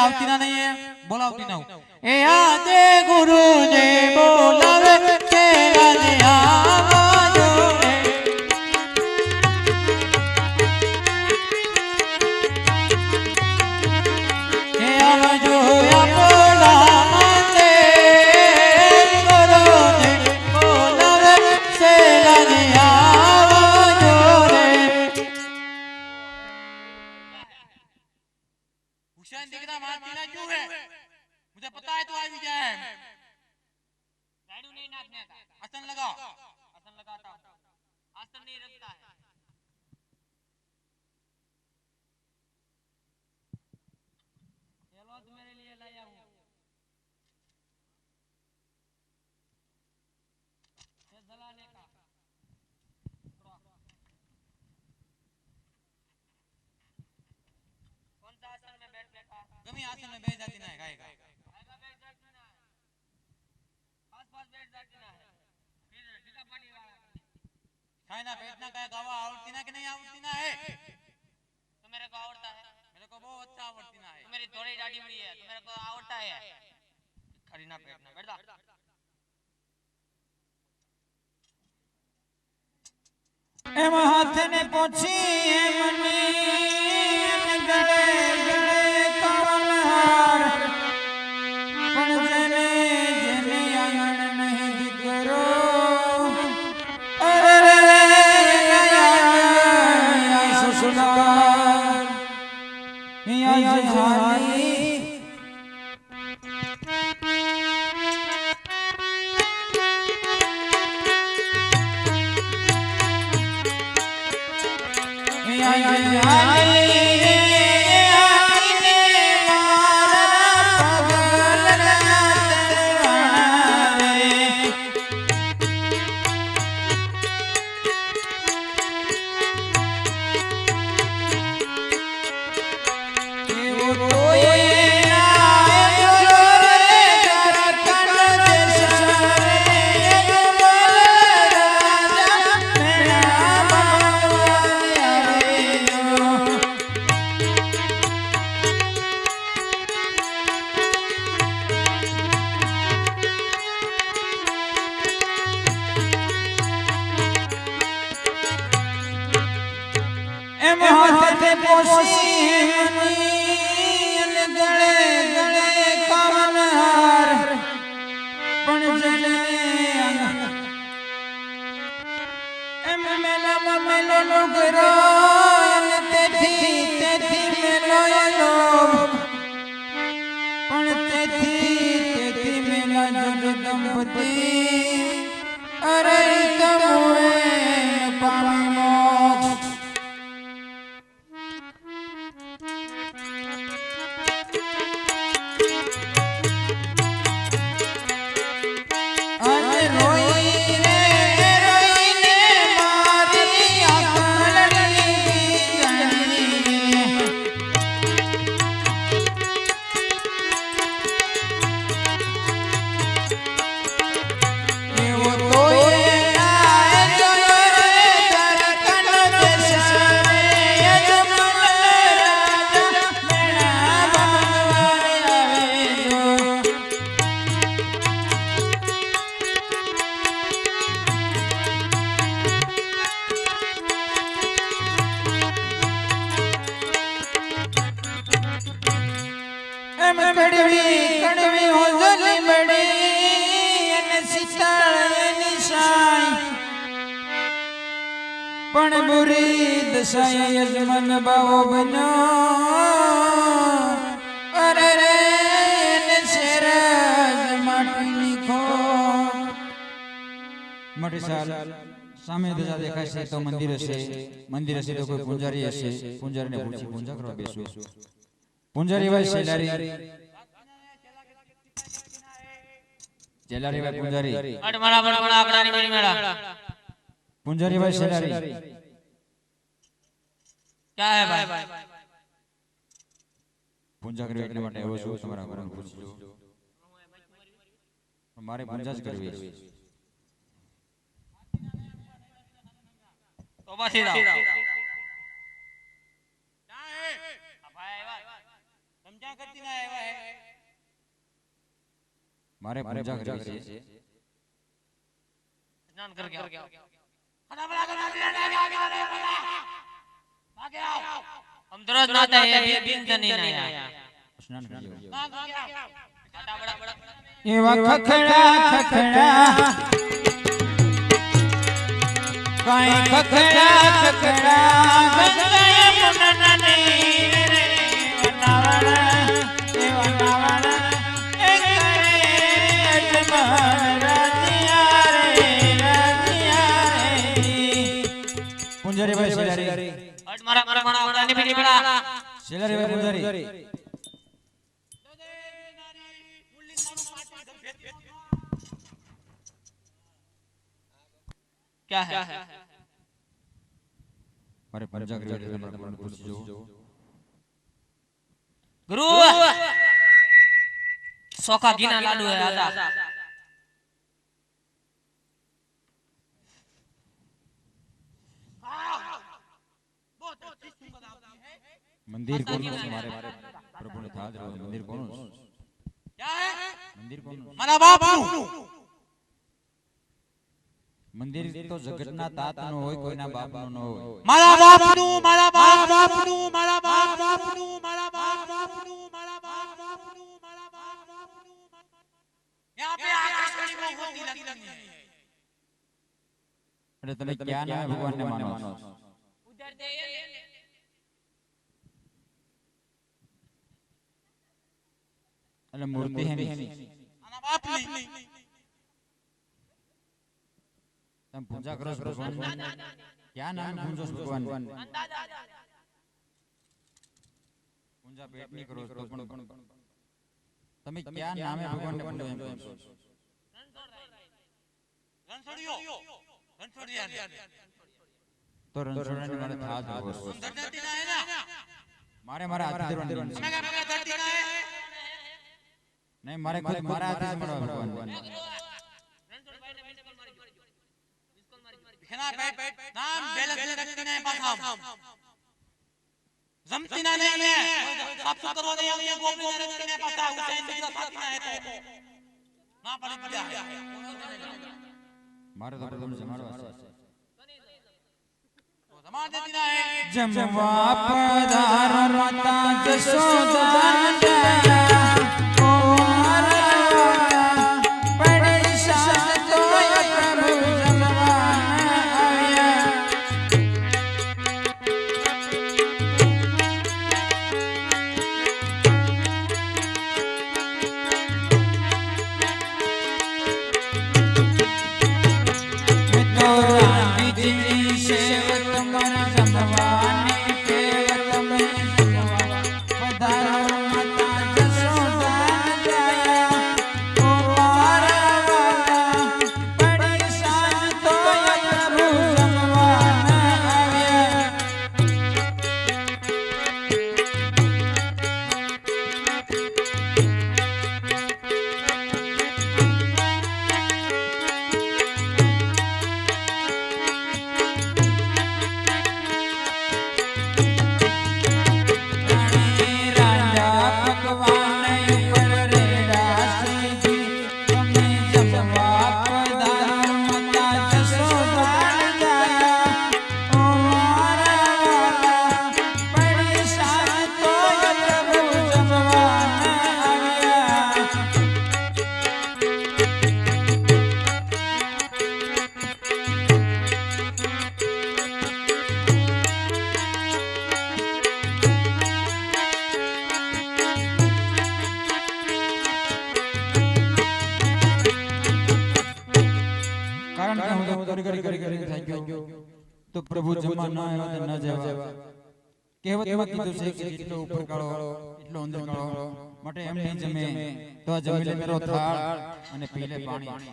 આવતી ના નહીં બોલાવતી ના એ આજે ગુરુને બોલાવે કેરાને આવજો એ આવજો આપણા મંદે ગુરુને બોલાવે કેરાને આવજો રે हुसैन दिखना मारती ना क्यों है मुझे पता है तू आ भी जाए गाड़ी नहीं नाचने का आसन लगाओ आसन लगाता हूं आसन नहीं रखता है ये लो मेरे लिए लाया हूं ये जलाने का कौन सा आसन में बैठने का गमी आसन में बैठ जाती ना है गाय गाय आएगा बैठ जाती ना है पास पास बैठ जाती ना है फिर ढीला पानी वाला खाए ना बैठना का गावा आवड़ती ना कि नहीं आवड़ती ना है तो मेरे को आवड़ता है मेरे को बहुत अच्छा आवड़ती ना है तो मेरी थोड़ी दाढ़ी बड़ी है तो मेरे को आवड़ता है खड़ी ना बैठना बैठ जा एम हाथ ने पोछी मनी गले गले कवन हार पण जने जने आंगण नहीं दिकरो अरे या ससुराल या जहानी अरे कड़वी हो जली बड़ी पण बुरी दशाएं यजमान बाबो बनो अरे रे शेरज माटी लिखो मोटी साल सामे दशा देखाय છે તો મંદિર હશે તો કોઈ પૂંજારી હશે પૂંજારીને પૂછી પૂજા કરવા બેસો પૂંજારી ભાઈ શેલારી જેલારી ભાઈ પૂંજારી અડમણા બડમણા આકડાની બની મેળા પૂંજારી ભાઈ શેલારી क्या है भाई પૂંજા કરવી એટલે માટે આવ્યો છું તમારા ઘરે પૂછજો મારે પૂંજા જ કરવી છે तो बस ही रहो क्या है भाई समझा क्या करती ना है वह मारे पूजा करवी છે स्नान करके आओ खाना बना कर भागे आओ हम दररोज नहाते हैं ये दिन से नहीं नहाया સ્નાન કરજો ना करके आओ खाना बड़ा बड़ा એવા ખખડા ખખડા કાઈ ખખડા ખખડા ગંગાએ મુનનને રે વનાવણ એ વનાવણ એ કરે અજમન રતિયા રે પૂંજારી ભાઈ શિલારી हट मारा मारा बड़ा बड़ा नहीं बड़ा શિલારી ભાઈ પૂંજારી क्या है મારે પૂજા કરવી છે તમારે કોણ પૂછજો गुरु सोखा घीना लाडू है आजा મંદિર કોનું છે મારે પ્રભુને થાજ રહ્યો મંદિર કોનું છે क्या है મંદિર કોનું છે मारा बाप મંદિર તો જગતના તાતનો હોય કોઈના બાપનો ન હોય मारा बाप नु मारा बाप नु मारा बाप नु मारा बाप नु मारा बाप नु मारा बाप नु यहां पे आकाशवाणी में होती लगती है એટલે તમે ક્યાં નામે ભગવાનને માનો છો उधर दे એટલે મૂર્તિ હે ની मारा बाप नहीं તમે પૂજા કરો છો ભગવાન ક્યાં નામે પૂજો છો ભગવાન પૂજા પેટની કરો તો પણ તમે ક્યાં નામે ભગવાનને પૂજો એમ કહો છો रनसड़ियो रनसड़िया તો રણછોડની મારે થાજ હોવો છે धरती ना है ना મારે મારા હાથ ધરવાની છે मैं क्या धरती ना है નહીં મારે ખુદ મારા હાથે જ મળવા ભગવાન खेना पे नाम बैलेंस रखती ना है पास हम जमती ना नहीं है सब सुख करवा नहीं है गोपी ना रखती ना पास हुसैन दूसरा साथी ना है तो ना पड़े पड़ा है મારે તો પ્રભુને જમાડવા છે तो जमा देती ना है જમવા પધારતા જશોદાના ઓ મારા પડી સાથ તોય પ્રભુ જમવા આવ્યા તો રાણી જી સેવક મન જમવાની કેવત મે જમવા પધારો માતા જશોદા જયા ઓ મારા વાલા પડી સાથ તોય પ્રભુ જમવા આવ્યા રાણી રાજા ભગવાન ઉપર રેડા શ્રીજી તમે જમવા પધારો માતા જશોદા જયા ઓ મારા વાલા પડી સાથ તોય પ્રભુ જમવા આવ્યા કારણ કે હું તો કરી થઈ ગયો તો પ્રભુ જમવા ન આવ્યા તો ન જવા કહેવતમાં કીધું છે કે જેટલો ઉપર કાળો એટલો અંદર કાળો માટે એમ નહીં જમે તો આ જમી લે મેરો થાળ અને પી લે પાણી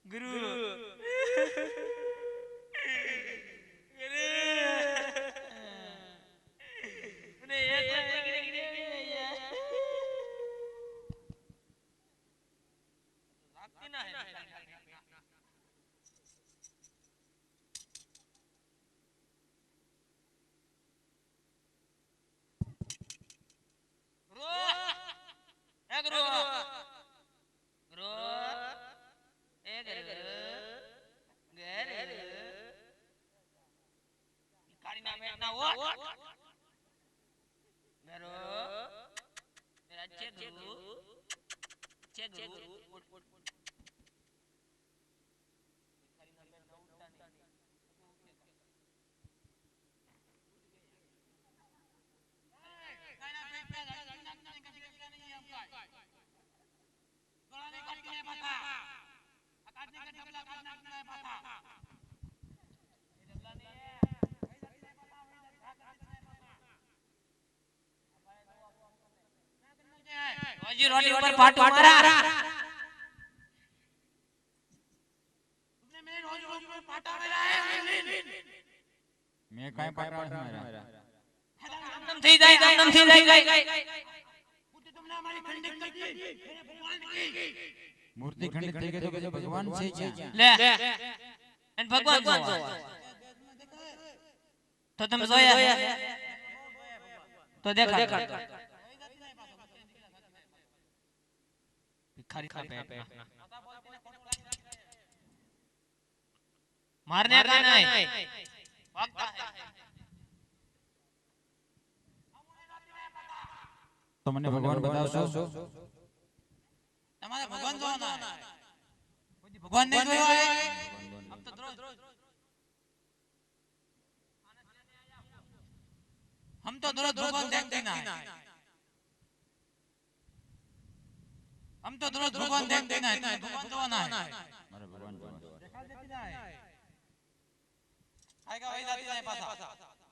गुरु गुरु ने ये ગુરુ ગુરુ એ ગુરુ ગેર કાળી ના મેં ના ઓટ ગુરુ મેરા છે ગુરુ रोजी रोटी ऊपर पाट मारा तुमने मेरे रोज रोज ऊपर पाटा मेरा है मैं काय पाटा मारा दम थी जाए बुद्धि तुमने हमारी खंडित कर दी मेरे भगवान की मूर्ति खंडित થઈ ગઈ તો કે ભગવાન છે ક્યાં ले एन भगवान जो तो तुम सोया तो देखा भिखारी का पेट मारने का नहीं भागता है તો મને ભગવાન બતાવશો તમારે ભગવાન જોવાના है કોઈ ભગવાન નહીં જોયો है हम तो रोज हम तो रोज भगवान देखते ना हम तो रोज भगवान देखते ना भगवान जोवाना है મારે ભગવાન જોવાના आएगा वही जाती है पासा